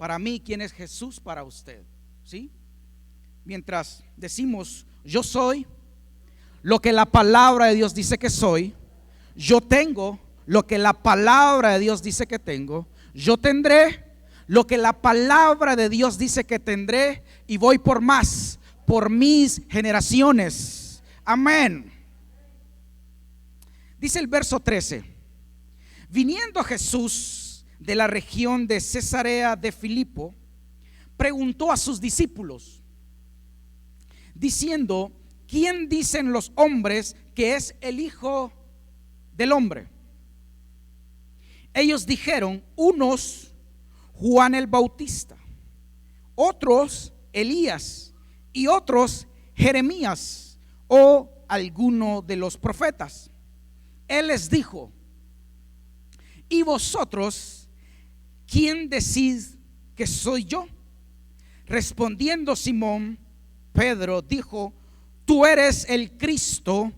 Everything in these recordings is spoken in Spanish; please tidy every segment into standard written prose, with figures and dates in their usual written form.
para mí, quién es Jesús para usted, ¿sí? Mientras decimos yo soy lo que la palabra de Dios dice que soy, yo tengo lo que la palabra de Dios dice que tengo, yo tendré lo que la palabra de Dios dice que tendré, y voy por más, por mis generaciones. Amén. Dice el verso 13: viniendo Jesús de la región de Cesarea de Filipo, preguntó a sus discípulos, diciendo: ¿quién dicen los hombres que es el Hijo del Hombre? Ellos dijeron: unos Juan el Bautista, otros Elías, y otros Jeremías o alguno de los profetas. Él les dijo: ¿y vosotros quién decís que soy yo? Respondiendo Simón Pedro dijo: tú eres el Cristo,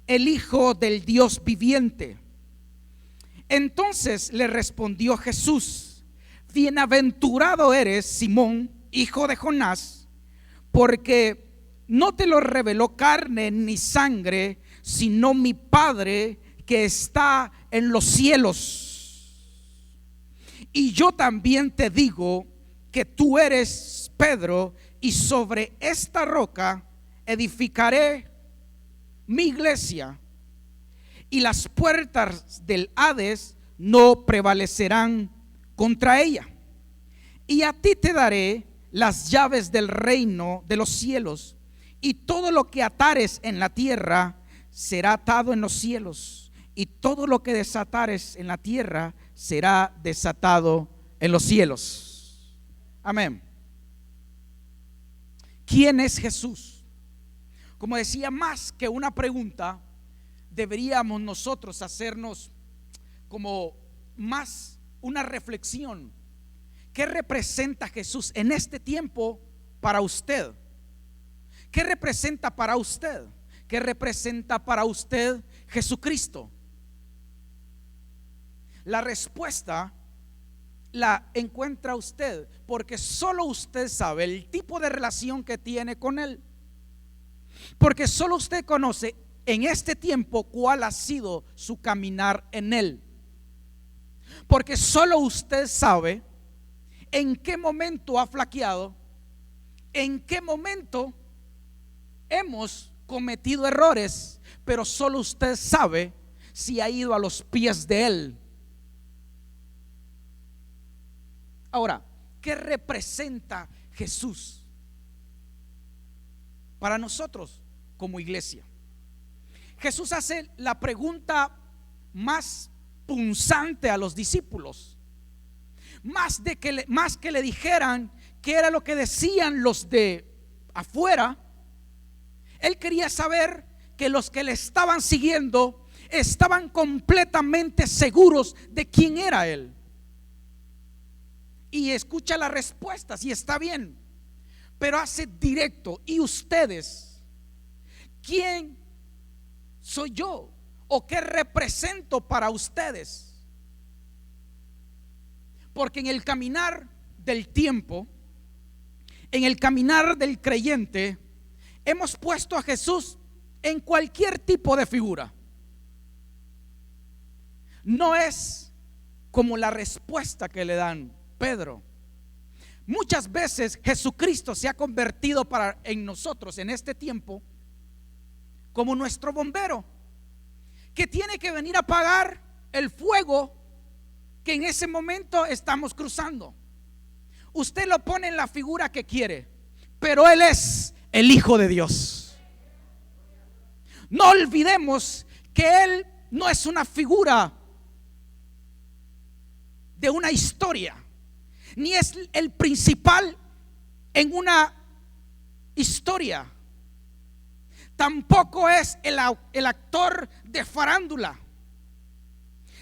el Hijo del Dios viviente. Entonces le respondió Jesús: bienaventurado eres, Simón, hijo de Jonás, porque no te lo reveló carne ni sangre, sino mi Padre que está en los cielos. Y yo también te digo que tú eres Pedro, y sobre esta roca edificaré mi iglesia, y las puertas del Hades no prevalecerán contra ella. Y a ti te daré las llaves del reino de los cielos, y todo lo que atares en la tierra será atado en los cielos, y todo lo que desatares en la tierra será desatado en los cielos. Amén. ¿Quién es Jesús? Como decía, más que una pregunta, deberíamos nosotros hacernos como más una reflexión. ¿Qué representa Jesús en este tiempo para usted? ¿Qué representa para usted? ¿Qué representa para usted Jesucristo? La respuesta la encuentra usted, porque solo usted sabe el tipo de relación que tiene con Él. Porque solo usted conoce en este tiempo cuál ha sido su caminar en Él. Porque solo usted sabe en qué momento ha flaqueado, en qué momento hemos cometido errores, pero solo usted sabe si ha ido a los pies de Él. Ahora, ¿qué representa Jesús para nosotros como iglesia? Jesús hace la pregunta más punzante a los discípulos, más que le dijeran qué era lo que decían los de afuera. Él quería saber que los que le estaban siguiendo estaban completamente seguros de quién era Él. Y escucha las respuestas y está bien, pero hace directo: ¿y ustedes? ¿Quién soy yo? ¿O qué represento para ustedes? Porque en el caminar del tiempo, en el caminar del creyente, hemos puesto a Jesús en cualquier tipo de figura. No es como la respuesta que le dan Pedro. Muchas veces Jesucristo se ha convertido en nosotros en este tiempo como nuestro bombero, que tiene que venir a apagar el fuego que en ese momento estamos cruzando. Usted lo pone en la figura que quiere, pero Él es el Hijo de Dios. No olvidemos que Él no es una figura de una historia, ni es el principal en una historia. Tampoco es el actor de farándula.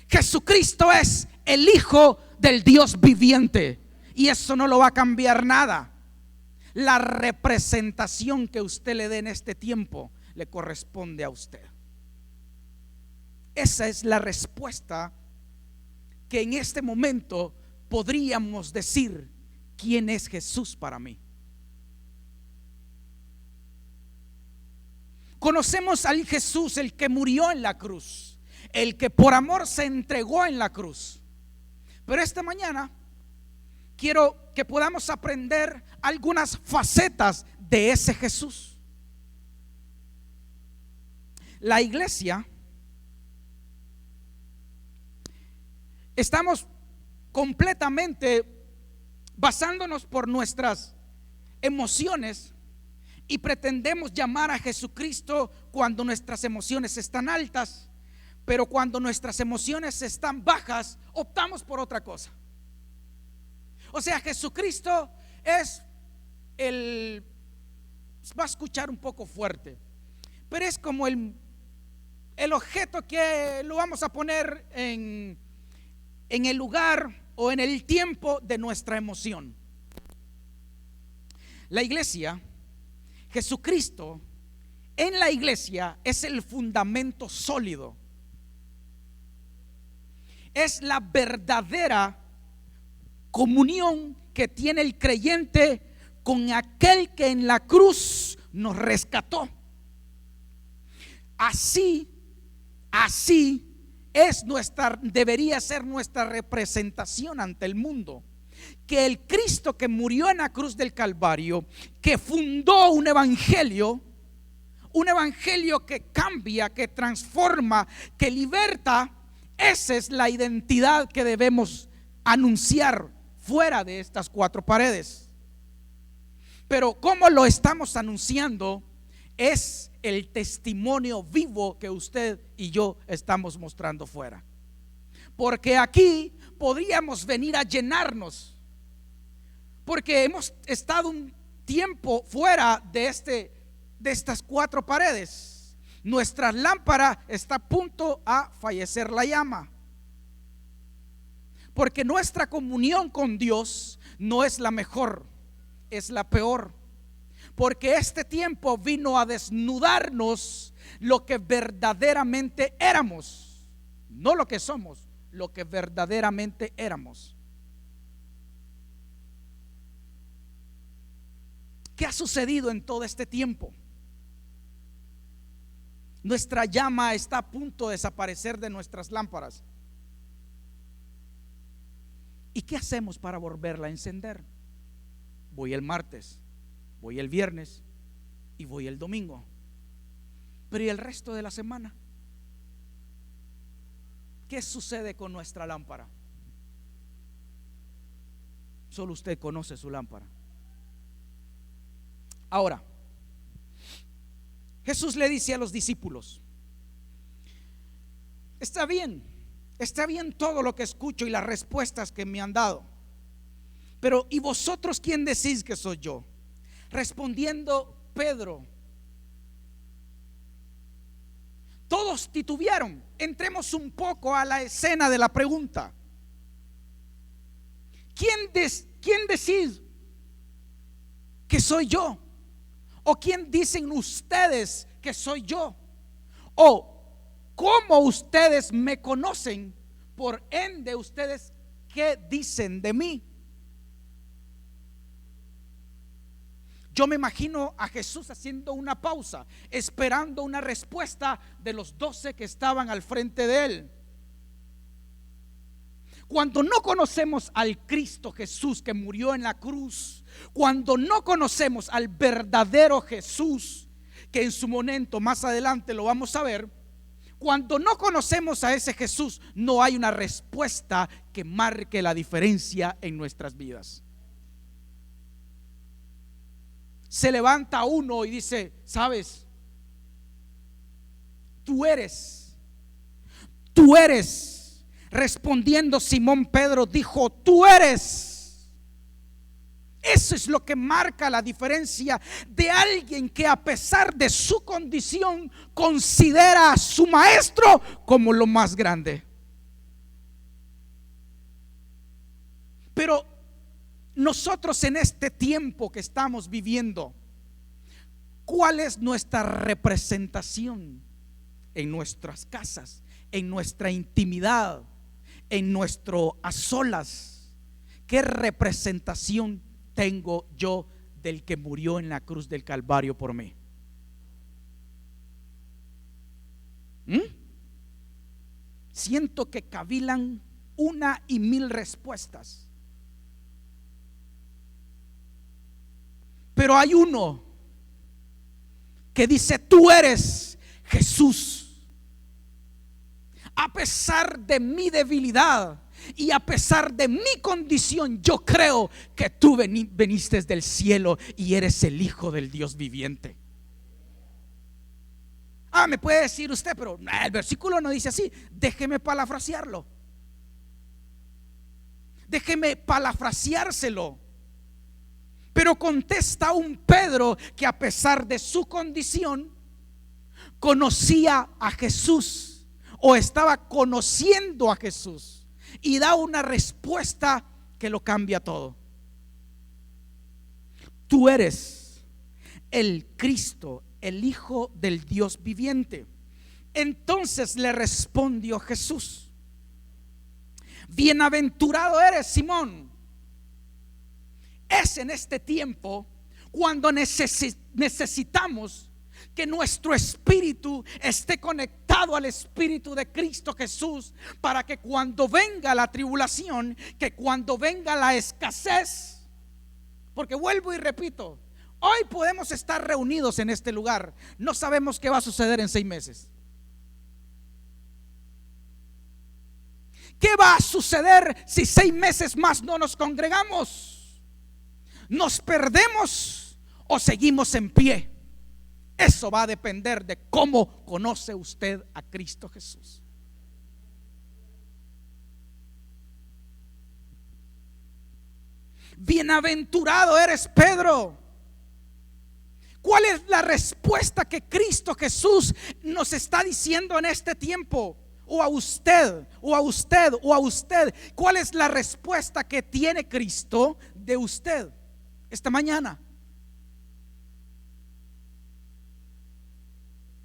Jesucristo es el Hijo del Dios viviente, y eso no lo va a cambiar nada. La representación que usted le dé en este tiempo le corresponde a usted. Esa es la respuesta que en este momento podríamos decir quién es Jesús para mí. Conocemos al Jesús, el que murió en la cruz, el que por amor se entregó en la cruz. Pero esta mañana quiero que podamos aprender algunas facetas de ese Jesús. La iglesia, estamos completamente basándonos por nuestras emociones y pretendemos llamar a Jesucristo cuando nuestras emociones están altas, pero cuando nuestras emociones están bajas, optamos por otra cosa. O sea, Jesucristo es va a escuchar un poco fuerte, pero es como el objeto que lo vamos a poner en el lugar o en el tiempo de nuestra emoción. La iglesia, Jesucristo en la iglesia es el fundamento sólido, es la verdadera comunión que tiene el creyente con aquel que en la cruz nos rescató. Así debería ser nuestra representación ante el mundo. Que el Cristo que murió en la cruz del Calvario, que fundó un evangelio que cambia, que transforma, que liberta, esa es la identidad que debemos anunciar fuera de estas cuatro paredes. Pero ¿cómo lo estamos anunciando? Es el testimonio vivo que usted y yo estamos mostrando fuera. Porque aquí podríamos venir a llenarnos, porque hemos estado un tiempo fuera de estas cuatro paredes. Nuestra lámpara está a punto a fallecer la llama, porque nuestra comunión con Dios no es la mejor, es la peor. Porque este tiempo vino a desnudarnos lo que verdaderamente éramos, no lo que somos, lo que verdaderamente éramos. ¿Qué ha sucedido en todo este tiempo? Nuestra llama está a punto de desaparecer de nuestras lámparas. ¿Y qué hacemos para volverla a encender? Voy el martes, voy el viernes y voy el domingo. Pero ¿y el resto de la semana? ¿Qué sucede con nuestra lámpara? Solo usted conoce su lámpara. Ahora, Jesús le dice a los discípulos: está bien todo lo que escucho y las respuestas que me han dado, pero ¿y vosotros quién decís que soy yo? Respondiendo Pedro, todos titubearon. Entremos un poco a la escena de la pregunta. ¿Quién decís que soy yo? ¿O quién dicen ustedes que soy yo? ¿O cómo ustedes me conocen? Por ende, ustedes, ¿qué dicen de mí? Yo me imagino a Jesús haciendo una pausa, esperando una respuesta de los 12 que estaban al frente de él. Cuando no conocemos al Cristo Jesús que murió en la cruz, cuando no conocemos al verdadero Jesús, que en su momento más adelante lo vamos a ver, cuando no conocemos a ese Jesús, no hay una respuesta que marque la diferencia en nuestras vidas. Se levanta uno y dice: ¿sabes? Tú eres. Respondiendo Simón Pedro dijo: tú eres. Eso es lo que marca la diferencia de alguien que, a pesar de su condición, considera a su maestro como lo más grande. Pero nosotros en este tiempo que estamos viviendo, ¿cuál es nuestra representación en nuestras casas, en nuestra intimidad, en nuestro a solas? ¿Qué representación tengo yo del que murió en la cruz del Calvario por mí? Siento que cavilan una y mil respuestas, pero hay uno que dice: tú eres Jesús. A pesar de mi debilidad y a pesar de mi condición, yo creo que tú veniste del cielo y eres el Hijo del Dios viviente. Me puede decir usted, pero el versículo no dice así. Déjeme parafrasearlo. Déjeme parafraseárselo. Pero contesta un Pedro que a pesar de su condición conocía a Jesús o estaba conociendo a Jesús, y da una respuesta que lo cambia todo. Tú eres el Cristo, el Hijo del Dios viviente. Entonces le respondió Jesús: bienaventurado eres, Simón. Es en este tiempo cuando necesitamos que nuestro espíritu esté conectado al Espíritu de Cristo Jesús, para que cuando venga la tribulación, que cuando venga la escasez, porque vuelvo y repito, hoy podemos estar reunidos en este lugar, no sabemos qué va a suceder en 6 meses. ¿Qué va a suceder si 6 meses más no nos congregamos? ¿Nos perdemos o seguimos en pie? Eso va a depender de cómo conoce usted a Cristo Jesús. Bienaventurado eres, Pedro. ¿Cuál es la respuesta que Cristo Jesús nos está diciendo en este tiempo? O a usted, o a usted, o a usted. ¿Cuál es la respuesta que tiene Cristo de usted esta mañana?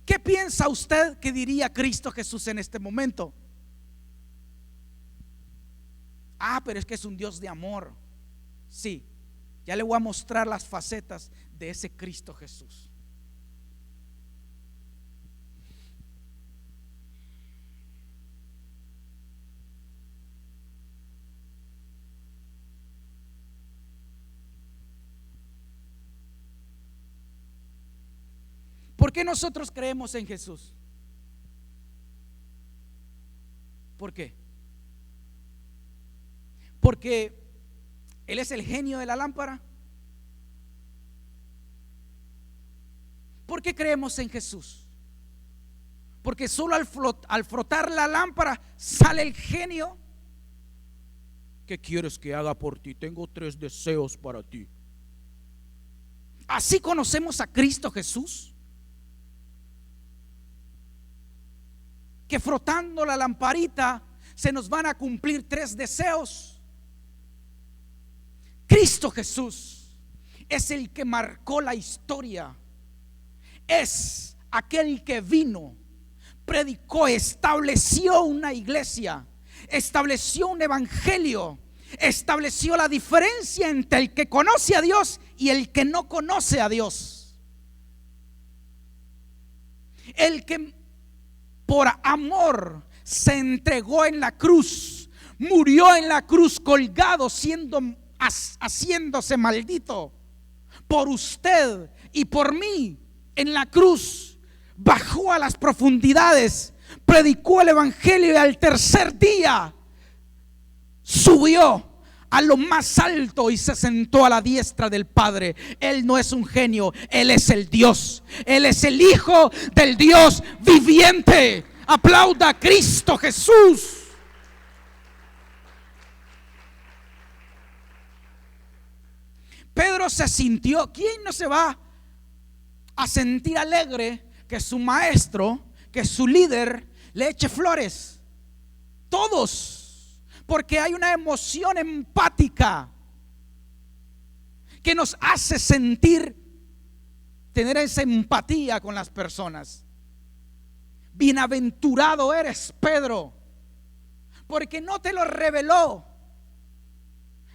¿Qué piensa usted que diría Cristo Jesús en este momento? Pero es que es un Dios de amor. Sí, ya le voy a mostrar las facetas de ese Cristo Jesús. ¿Por qué nosotros creemos en Jesús? ¿Por qué? Porque Él es el genio de la lámpara. ¿Por qué creemos en Jesús? Porque solo al frotar la lámpara sale el genio. ¿Qué quieres que haga por ti? Tengo 3 deseos para ti. Así conocemos a Cristo Jesús, que frotando la lamparita se nos van a cumplir 3 deseos. Cristo Jesús es el que marcó la historia. Es aquel que vino, predicó, estableció una iglesia, estableció un evangelio, estableció la diferencia entre el que conoce a Dios y el que no conoce a Dios. El que por amor se entregó en la cruz, murió en la cruz colgado, haciéndose maldito por usted y por mí. En la cruz bajó a las profundidades, predicó el evangelio y al tercer día subió a lo más alto y se sentó a la diestra del Padre. Él no es un genio, Él es el Dios. Él es el Hijo del Dios viviente. Aplauda a Cristo Jesús. Pedro se sintió. ¿Quién no se va a sentir alegre que su maestro, que su líder le eche flores? Todos, porque hay una emoción empática que nos hace sentir, tener esa empatía con las personas. Bienaventurado eres, Pedro, porque no te lo reveló.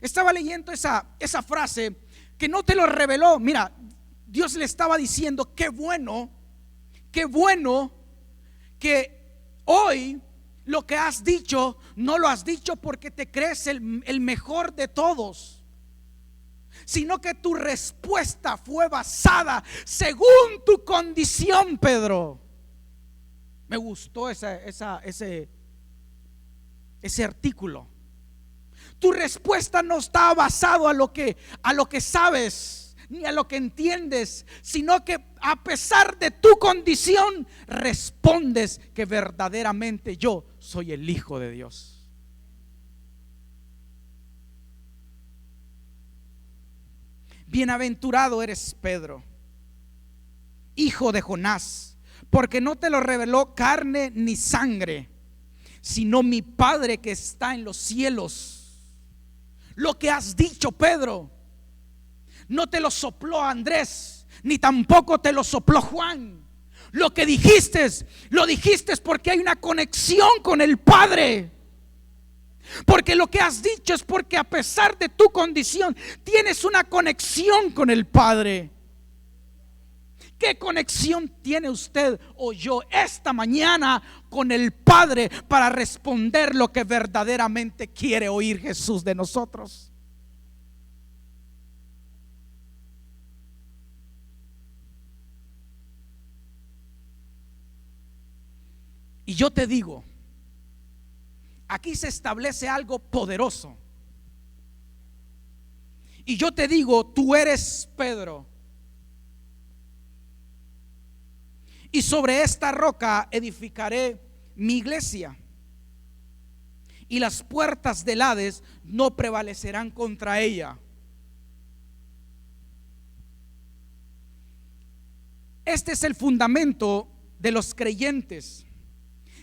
Estaba leyendo esa frase que no te lo reveló. Mira, Dios le estaba diciendo, qué bueno que hoy lo que has dicho no lo has dicho porque te crees el mejor de todos, sino que tu respuesta fue basada según tu condición, Pedro. Me gustó ese artículo. Tu respuesta no está basado a lo que sabes ni a lo que entiendes, sino que a pesar de tu condición respondes que verdaderamente yo soy el Hijo de Dios. Bienaventurado eres, Pedro, hijo de Jonás, porque no te lo reveló carne ni sangre, sino mi Padre que está en los cielos. Lo que has dicho, Pedro, no te lo sopló Andrés, ni tampoco te lo sopló Juan. Lo que dijiste, lo dijiste porque hay una conexión con el Padre. Porque lo que has dicho es porque a pesar de tu condición tienes una conexión con el Padre. ¿Qué conexión tiene usted o yo esta mañana con el Padre para responder lo que verdaderamente quiere oír Jesús de nosotros? Y yo te digo, aquí se establece algo poderoso. Y yo te digo, tú eres Pedro, y sobre esta roca edificaré mi iglesia, y las puertas del Hades no prevalecerán contra ella. Este es el fundamento de los creyentes.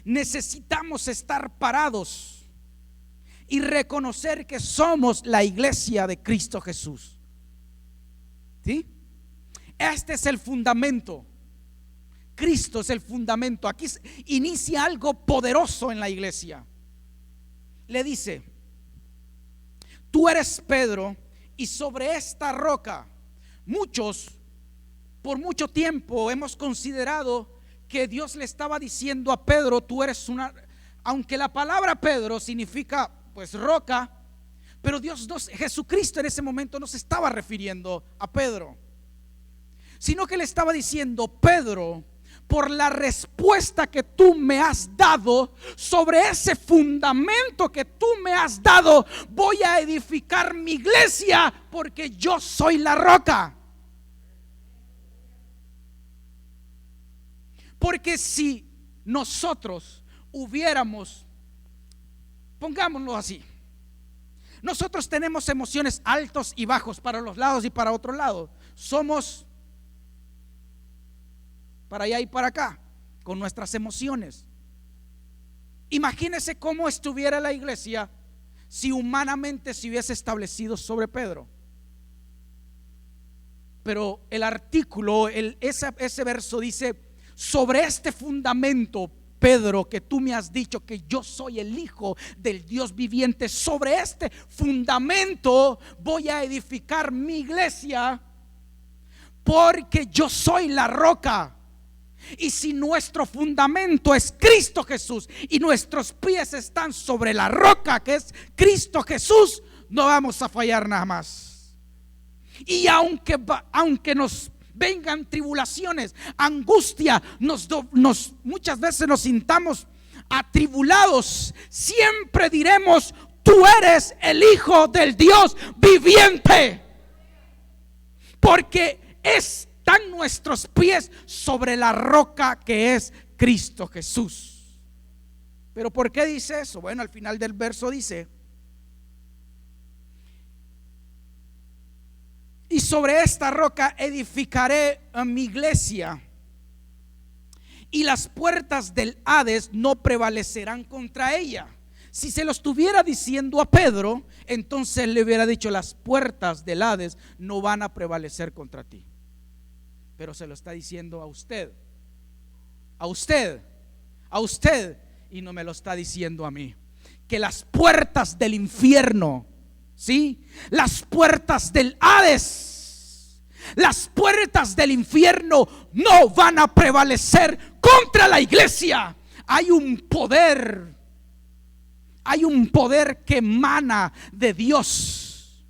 Necesitamos estar parados y reconocer que somos la iglesia de Cristo Jesús. ¿Sí? Este es el fundamento. Cristo es el fundamento. Aquí inicia algo poderoso en la iglesia. Le dice: tú eres Pedro, y sobre esta roca. Muchos, por mucho tiempo, hemos considerado que Dios le estaba diciendo a Pedro, tú eres una, aunque la palabra Pedro significa pues roca, pero Jesucristo en ese momento no se estaba refiriendo a Pedro, sino que le estaba diciendo: Pedro, por la respuesta que tú me has dado, sobre ese fundamento que tú me has dado, voy a edificar mi iglesia, porque yo soy la roca. Porque si nosotros hubiéramos, pongámoslo así, nosotros tenemos emociones altos y bajos para los lados y para otro lado. Somos para allá y para acá con nuestras emociones. Imagínese cómo estuviera la iglesia si humanamente se hubiese establecido sobre Pedro. Pero el artículo, ese verso dice: sobre este fundamento, Pedro, que tú me has dicho que yo soy el Hijo del Dios viviente, sobre este fundamento voy a edificar mi iglesia, porque yo soy la roca. Y si nuestro fundamento es Cristo Jesús y nuestros pies están sobre la roca que es Cristo Jesús, no vamos a fallar nada más. Y aunque nos vengan tribulaciones, angustia, muchas veces nos sintamos atribulados, siempre diremos: tú eres el Hijo del Dios viviente, porque están nuestros pies sobre la roca que es Cristo Jesús. Pero ¿por qué dice eso? Bueno, al final del verso dice: y sobre esta roca edificaré a mi iglesia, y las puertas del Hades no prevalecerán contra ella. Si se lo estuviera diciendo a Pedro, entonces le hubiera dicho: las puertas del Hades no van a prevalecer contra ti. Pero se lo está diciendo a usted, y no me lo está diciendo a mí. Que las puertas del infierno, ¿sí?, las puertas del Hades Las puertas del infierno no van a prevalecer contra la iglesia. Hay un poder que emana de Dios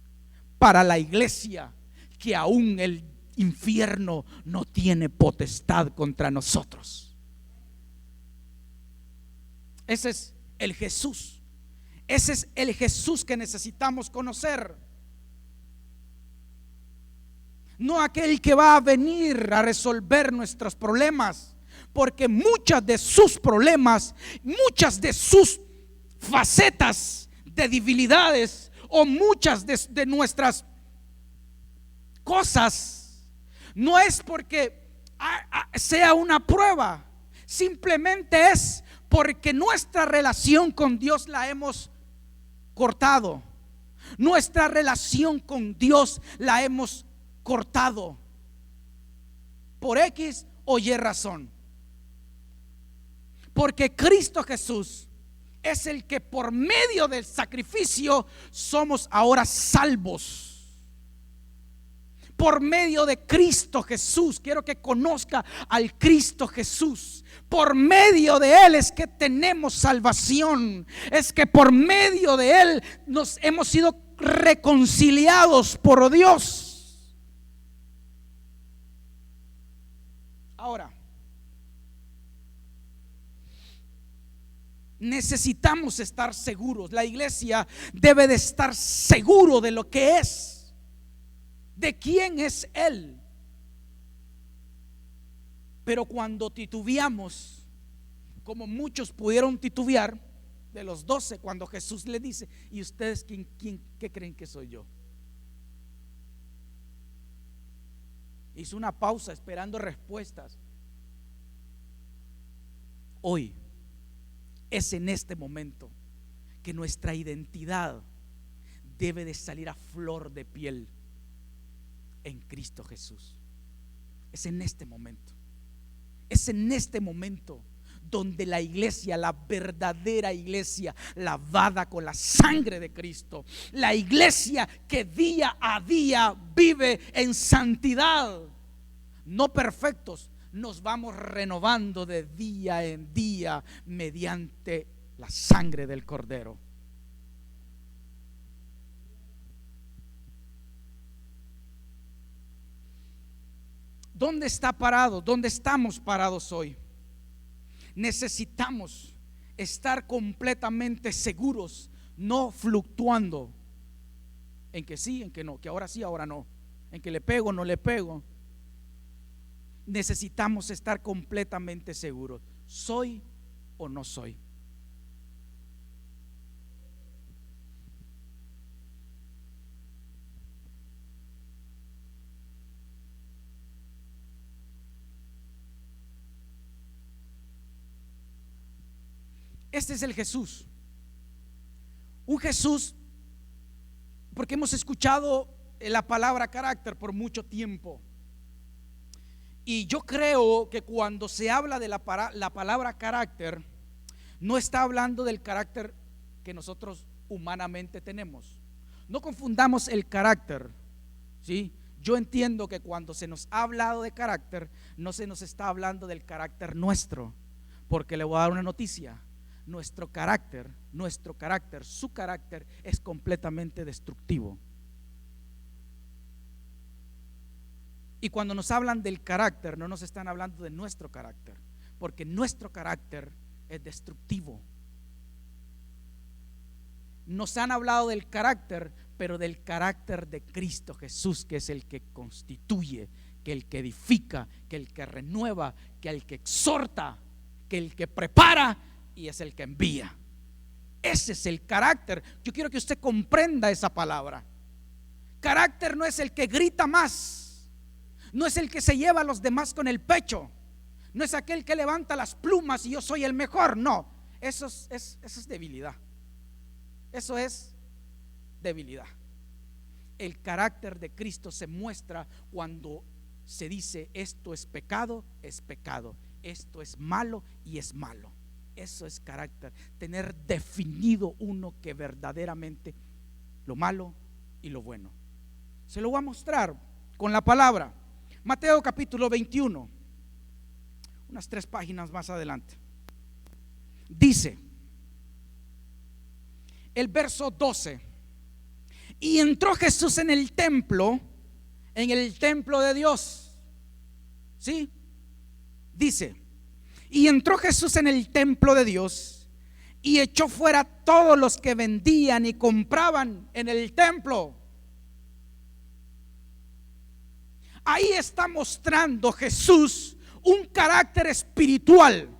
para la iglesia, que aún el infierno no tiene potestad contra nosotros. Ese es el Jesús. Ese es el Jesús que necesitamos conocer. No aquel que va a venir a resolver nuestros problemas, porque muchas de sus problemas, muchas de sus facetas de debilidades o muchas de nuestras cosas, no es porque sea una prueba, simplemente es porque nuestra relación con Dios la hemos cortado. Nuestra relación con Dios la hemos cortado por X o Y razón. Porque Cristo Jesús es el que por medio del sacrificio somos ahora salvos. Por medio de Cristo Jesús, quiero que conozca al Cristo Jesús. Por medio de Él es que tenemos salvación. Es que por medio de Él nos hemos sido reconciliados por Dios. Ahora, necesitamos estar seguros. La iglesia debe de estar seguro de lo que es, de quién es Él. Pero cuando titubeamos, como muchos pudieron titubear de los 12, cuando Jesús le dice: ¿y ustedes qué creen que soy yo? Hizo una pausa esperando respuestas. Hoy es en este momento que nuestra identidad debe de salir a flor de piel en Cristo Jesús. Es en este momento. Es en este momento donde la iglesia, la verdadera iglesia, lavada con la sangre de Cristo, la iglesia que día a día vive en santidad, no perfectos, nos vamos renovando de día en día mediante la sangre del Cordero. ¿Dónde está parado? ¿Dónde estamos parados hoy? Necesitamos estar completamente seguros, no fluctuando en que sí, en que no, que ahora sí, ahora no, en que le pego, no le pego. Necesitamos estar completamente seguros. ¿Soy o no soy? Este es el Jesús. Un Jesús, porque hemos escuchado la palabra carácter por mucho tiempo. Y yo creo que cuando se habla de la palabra carácter, no está hablando del carácter que nosotros humanamente tenemos. No confundamos el carácter, ¿sí? Yo entiendo que cuando se nos ha hablado de carácter, no se nos está hablando del carácter nuestro, porque le voy a dar una noticia. Nuestro carácter, su carácter es completamente destructivo. Y cuando nos hablan del carácter, no nos están hablando de nuestro carácter, porque nuestro carácter es destructivo. Nos han hablado del carácter, pero del carácter de Cristo Jesús, que es el que constituye, que el que edifica, que el que renueva, que el que exhorta, que el que prepara y es el que envía. Ese es el carácter. Yo quiero que usted comprenda esa palabra. Carácter no es el que grita más, no es el que se lleva a los demás con el pecho, no es aquel que levanta las plumas y yo soy el mejor. No, eso es debilidad. Eso es debilidad. El carácter de Cristo se muestra cuando se dice: esto es pecado, esto es malo y es malo. Eso es carácter, tener definido uno que verdaderamente lo malo y lo bueno. Se lo voy a mostrar con la palabra. Mateo capítulo 21, unas 3 páginas más adelante. Dice el verso 12: y entró Jesús en el templo de Dios. ¿Sí? Dice: y entró Jesús en el templo de Dios y echó fuera a todos los que vendían y compraban en el templo. Ahí está mostrando Jesús un carácter espiritual.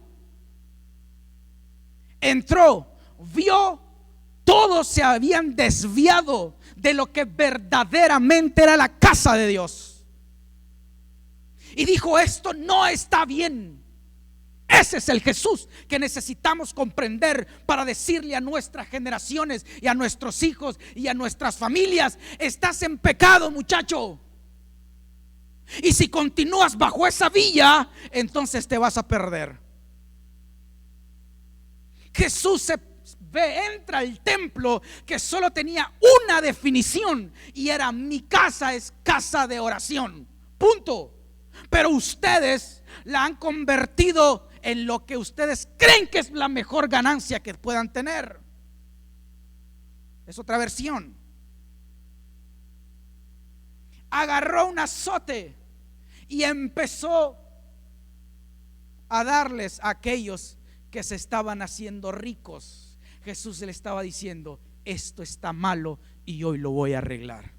Entró, vio, todos se habían desviado de lo que verdaderamente era la casa de Dios, y dijo: esto no está bien. Ese es el Jesús que necesitamos comprender para decirle a nuestras generaciones y a nuestros hijos y a nuestras familias: estás en pecado, muchacho, y si continúas bajo esa vía, entonces te vas a perder. Jesús entra al templo que solo tenía una definición, y era: mi casa es casa de oración, punto. Pero ustedes la han convertido en lo que ustedes creen que es la mejor ganancia que puedan tener. Es otra versión. Agarró un azote y empezó a darles a aquellos que se estaban haciendo ricos. Jesús le estaba diciendo: esto está malo y hoy lo voy a arreglar.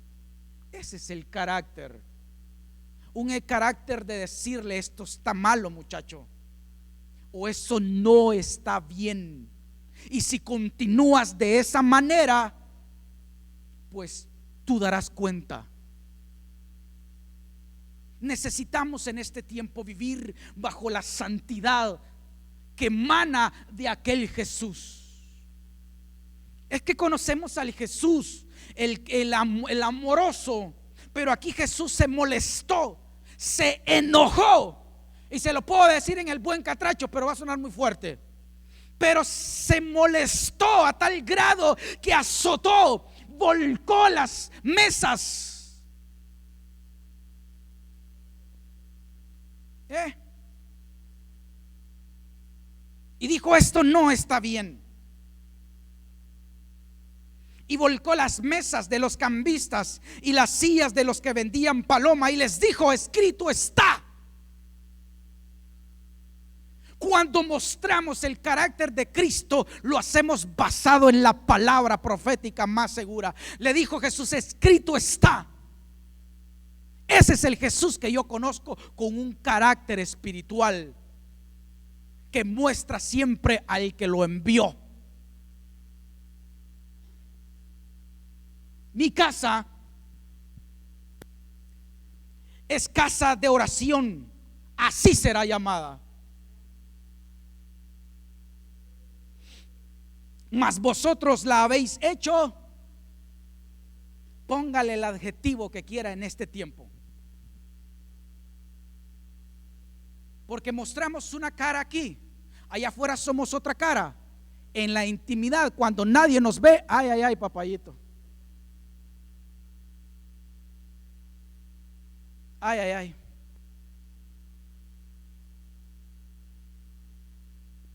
Ese es el carácter. Un carácter de decirle: esto está malo, muchacho, o eso no está bien, y si continúas de esa manera, pues tú darás cuenta. Necesitamos en este tiempo vivir bajo la santidad que emana de aquel Jesús. Es que conocemos al Jesús, el amoroso, pero aquí Jesús se molestó, se enojó. Y se lo puedo decir en el buen catracho, pero va a sonar muy fuerte. Pero se molestó a tal grado que azotó, volcó las mesas. Y dijo: esto no está bien. Y volcó las mesas de los cambistas y las sillas de los que vendían paloma, y les dijo: escrito está. Cuando mostramos el carácter de Cristo, lo hacemos basado en la palabra profética más segura. Le dijo Jesús: escrito está. Ese es el Jesús que yo conozco, con un carácter espiritual que muestra siempre al que lo envió. Mi casa es casa de oración, así será llamada. Mas vosotros la habéis hecho, póngale el adjetivo que quiera en este tiempo, porque mostramos una cara aquí, allá afuera somos otra cara. En la intimidad, cuando nadie nos ve, ay, ay, ay, papayito, ay, ay, ay.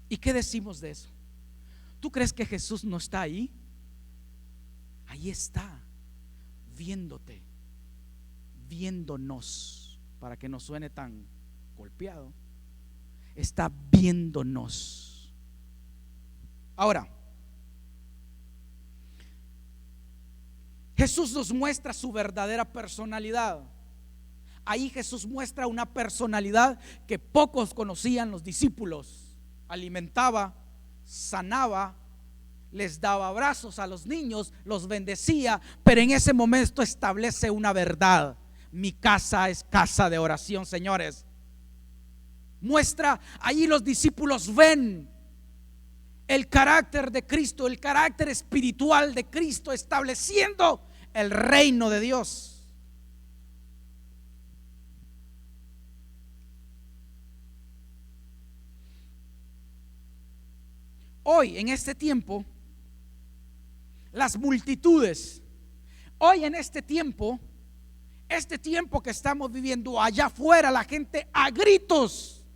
¿Y qué decimos de eso? ¿Tú crees que Jesús no está ahí? Ahí está, viéndote, viéndonos, para que no suene tan golpeado. Está viéndonos. Ahora, Jesús nos muestra su verdadera personalidad. Ahí Jesús muestra una personalidad que pocos conocían los discípulos. Alimentaba, sanaba, les daba abrazos a los niños, los bendecía, pero en ese momento establece una verdad: mi casa es casa de oración, señores. Muestra, ahí los discípulos ven el carácter de Cristo, el carácter espiritual de Cristo, estableciendo el reino de Dios. Hoy, en este tiempo, las multitudes, hoy en este tiempo, Este tiempo que estamos viviendo allá afuera, la gente a gritos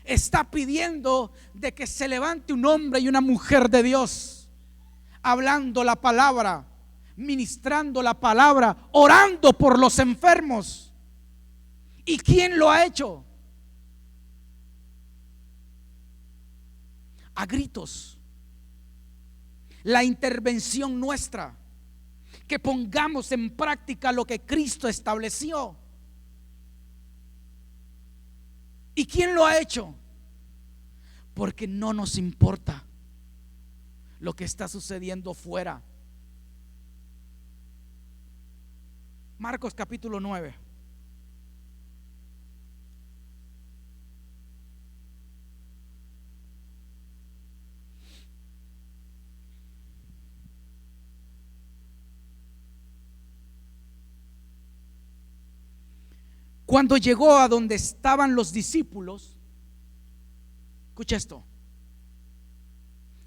está pidiendo de que se levante un hombre y una mujer de Dios, hablando la palabra, ministrando la palabra, orando por los enfermos. ¿Y quién lo ha hecho? A gritos. La intervención nuestra, que pongamos en práctica lo que Cristo estableció. ¿Y quién lo ha hecho? Porque no nos importa lo que está sucediendo fuera. Marcos capítulo 9. Cuando llegó a donde estaban los discípulos, escucha esto.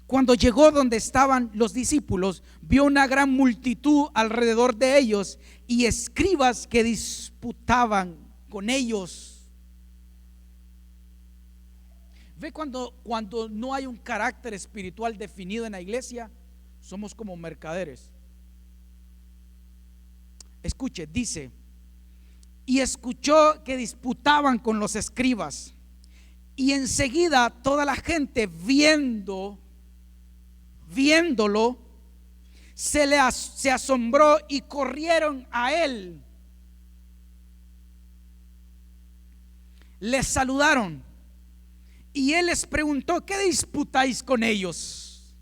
Cuando llegó donde estaban los discípulos, vio una gran multitud alrededor de ellos y escribas que disputaban con ellos. Ve cuando no hay un carácter espiritual definido en la iglesia, somos como mercaderes. Escuche, dice: y escuchó que disputaban con los escribas, y enseguida toda la gente viéndolo se asombró y corrieron a él. Les saludaron y él les preguntó: ¿qué disputáis con ellos?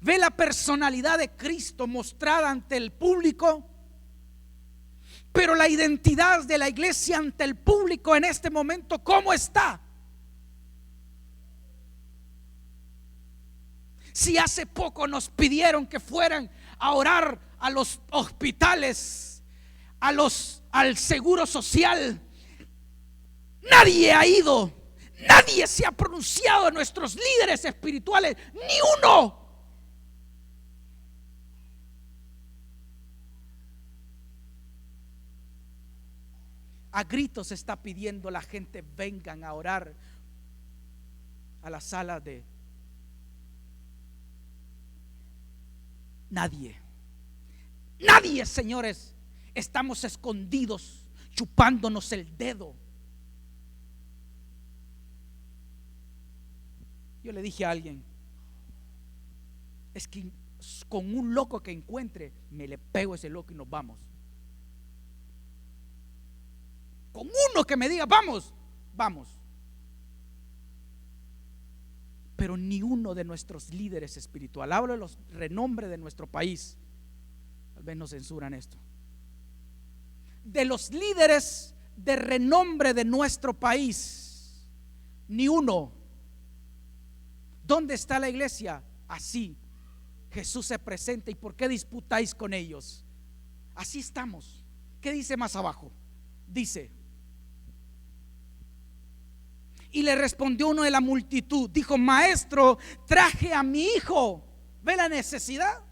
Ve la personalidad de Cristo mostrada ante el público, pero la identidad de la iglesia ante el público en este momento, ¿cómo está? Si hace poco nos pidieron que fueran a orar a los hospitales, al seguro social, nadie ha ido, nadie se ha pronunciado de nuestros líderes espirituales, ni uno. A gritos está pidiendo la gente: vengan a orar a la sala de... Nadie, señores, estamos escondidos, chupándonos el dedo. Yo le dije a alguien: es que con un loco que encuentre, me le pego a ese loco y nos vamos. Con uno que me diga vamos. Pero ni uno de nuestros líderes espirituales, hablo de los renombre de nuestro país, tal vez nos censuran esto, de los líderes de renombre de nuestro país, ni uno. ¿Dónde está la iglesia? Así Jesús se presenta. ¿Y por qué disputáis con ellos? Así estamos. ¿Qué dice más abajo? Dice: y le respondió uno de la multitud, dijo: maestro, traje a mi hijo. ¿Ve la necesidad?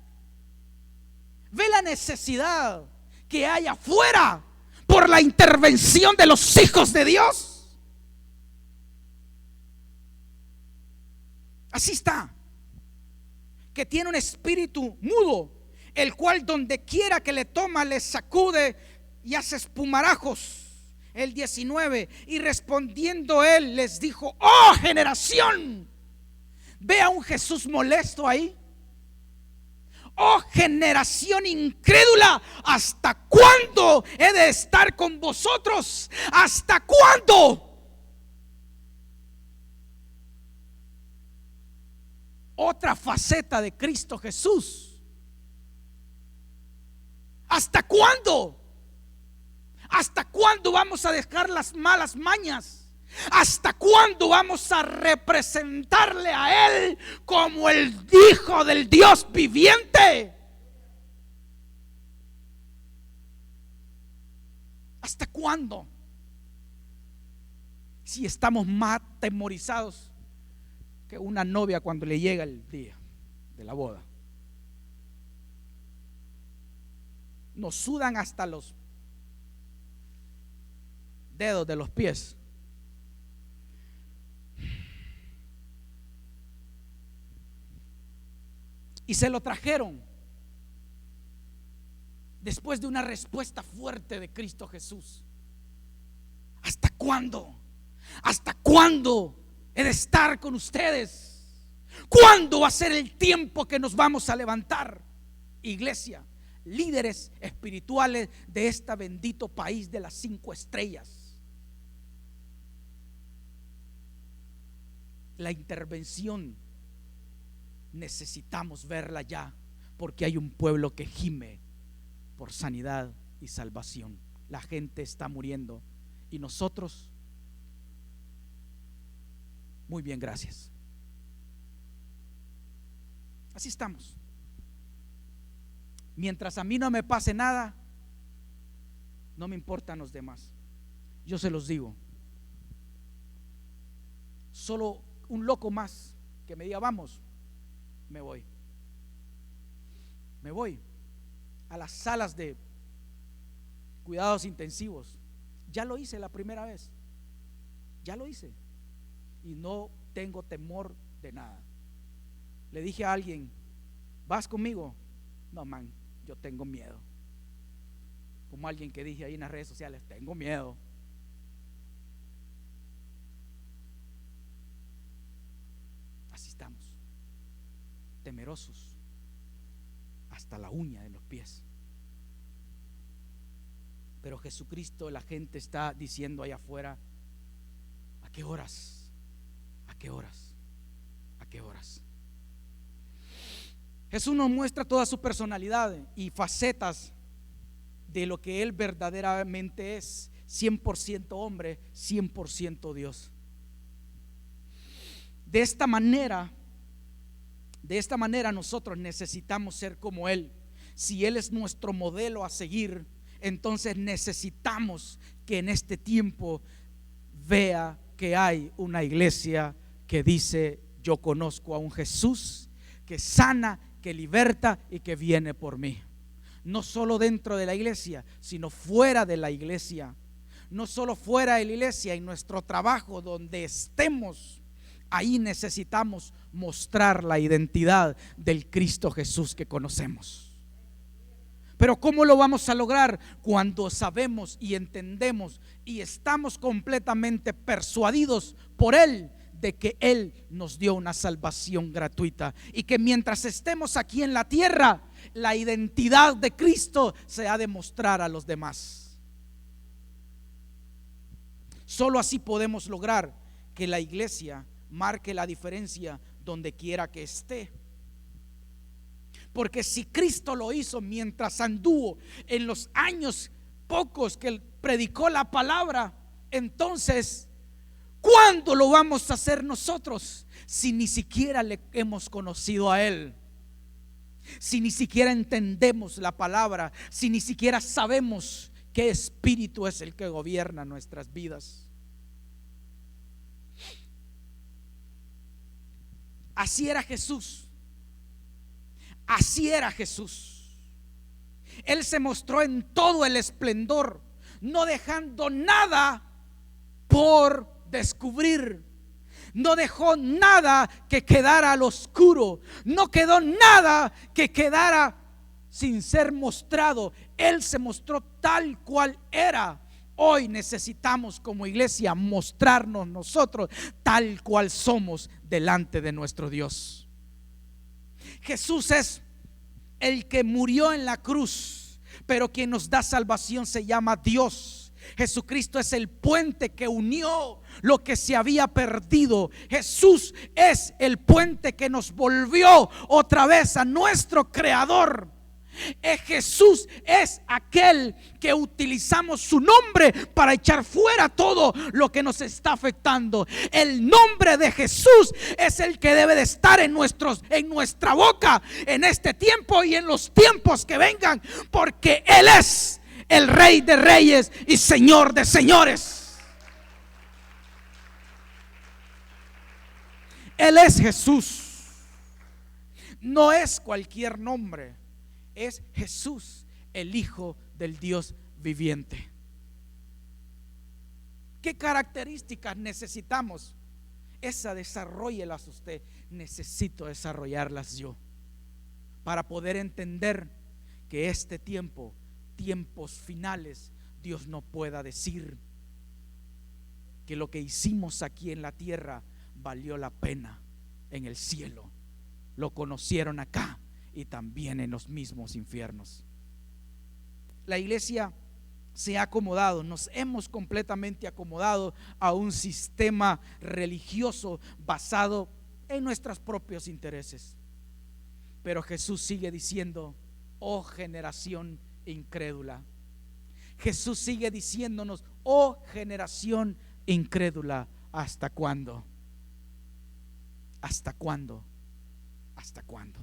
¿Ve la necesidad que hay afuera por la intervención de los hijos de Dios? Así está. Que tiene un espíritu mudo, el cual donde quiera que le toma le sacude y hace espumarajos. El 19, y respondiendo él les dijo: oh generación. Ve a un Jesús molesto ahí. Oh generación incrédula, ¿hasta cuándo he de estar con vosotros? ¿Hasta cuándo? Otra faceta de Cristo Jesús. ¿Hasta cuándo? ¿Hasta cuándo vamos a dejar las malas mañas? ¿Hasta cuándo vamos a representarle a Él como el Hijo del Dios viviente? ¿Hasta cuándo? Si estamos más atemorizados que una novia cuando le llega el día de la boda. nos sudan hasta los dedos de los pies. Y se lo trajeron después de una respuesta fuerte de Cristo Jesús. ¿Hasta cuándo? ¿Hasta cuándo he de estar con ustedes? ¿Cuándo va a ser el tiempo que nos vamos a levantar? Iglesia, líderes espirituales de este bendito país de las 5 estrellas, la intervención necesitamos verla ya, porque hay un pueblo que gime por sanidad y salvación. La gente está muriendo y nosotros, muy bien, gracias. Así estamos. Mientras a mí no me pase nada, no me importan los demás. Yo se los digo. Solo un loco más que me diga vamos, me voy. Me voy a las salas de cuidados intensivos. Ya lo hice la primera vez. Ya lo hice. Y no tengo temor de nada. Le dije a alguien, ¿vas conmigo? No, man, yo tengo miedo. Como alguien que dije ahí en las redes sociales, tengo miedo. Así estamos, temerosos hasta la uña de los pies. Pero Jesucristo, la gente está diciendo allá afuera, ¿a qué horas? ¿A qué horas? ¿A qué horas? Jesús nos muestra toda su personalidad y facetas de lo que Él verdaderamente es: 100% hombre, 100% Dios. De esta manera nosotros necesitamos ser como Él. Si Él es nuestro modelo a seguir, entonces necesitamos que en este tiempo vea que hay una iglesia que dice: yo conozco a un Jesús que sana, que liberta y que viene por mí. No solo dentro de la iglesia, sino fuera de la iglesia. No solo fuera de la iglesia, en nuestro trabajo, donde estemos, ahí necesitamos mostrar la identidad del Cristo Jesús que conocemos. Pero ¿cómo lo vamos a lograr? Cuando sabemos y entendemos y estamos completamente persuadidos por Él de que Él nos dio una salvación gratuita, y que mientras estemos aquí en la tierra, la identidad de Cristo se ha de mostrar a los demás. Solo así podemos lograr que la iglesia marque la diferencia donde quiera que esté. Porque si Cristo lo hizo mientras anduvo en los años pocos que Él predicó la palabra, entonces ¿cuándo lo vamos a hacer nosotros si ni siquiera le hemos conocido a Él? Si ni siquiera entendemos la palabra, si ni siquiera sabemos qué espíritu es el que gobierna nuestras vidas. Así era Jesús. Así era Jesús. Él se mostró en todo el esplendor, no dejando nada por descubrir. No dejó nada que quedara al oscuro. No quedó nada que quedara sin ser mostrado. Él se mostró tal cual era. Hoy necesitamos como iglesia mostrarnos nosotros tal cual somos delante de nuestro Dios. Jesús es el que murió en la cruz, pero quien nos da salvación se llama Dios. Jesucristo es el puente que unió lo que se había perdido. Jesús es el puente que nos volvió otra vez a nuestro Creador. Jesús es aquel que utilizamos su nombre para echar fuera todo lo que nos está afectando. El nombre de Jesús es el que debe de estar en nuestra boca en este tiempo y en los tiempos que vengan, porque Él es el Rey de Reyes y Señor de Señores. Él es Jesús. No es cualquier nombre. Es Jesús, el Hijo del Dios viviente. ¿Qué características necesitamos? Esa desarróllelas usted. Necesito desarrollarlas yo para poder entender que este tiempo, tiempos finales, Dios no pueda decir que lo que hicimos aquí en la tierra valió la pena en el cielo. Lo conocieron acá y también en los mismos infiernos. La iglesia se ha acomodado, nos hemos completamente acomodado a un sistema religioso basado en nuestros propios intereses. Pero Jesús sigue diciendo: oh generación incrédula. Jesús sigue diciéndonos: oh generación incrédula, ¿hasta cuándo? ¿Hasta cuándo? ¿Hasta cuándo?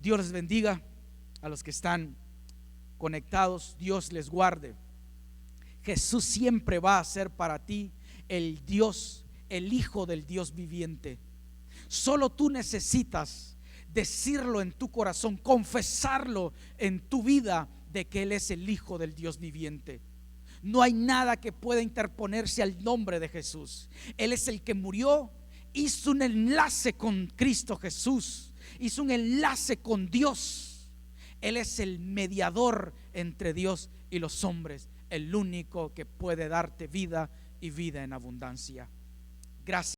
Dios les bendiga a los que están conectados. Dios les guarde. Jesús siempre va a ser para ti el Dios, el Hijo del Dios viviente. Solo tú necesitas decirlo en tu corazón, confesarlo en tu vida de que Él es el Hijo del Dios viviente. No hay nada que pueda interponerse al nombre de Jesús. Él es el que murió, hizo un enlace con Cristo Jesús, hizo un enlace con Dios. Él es el mediador entre Dios y los hombres, el único que puede darte vida y vida en abundancia. Gracias.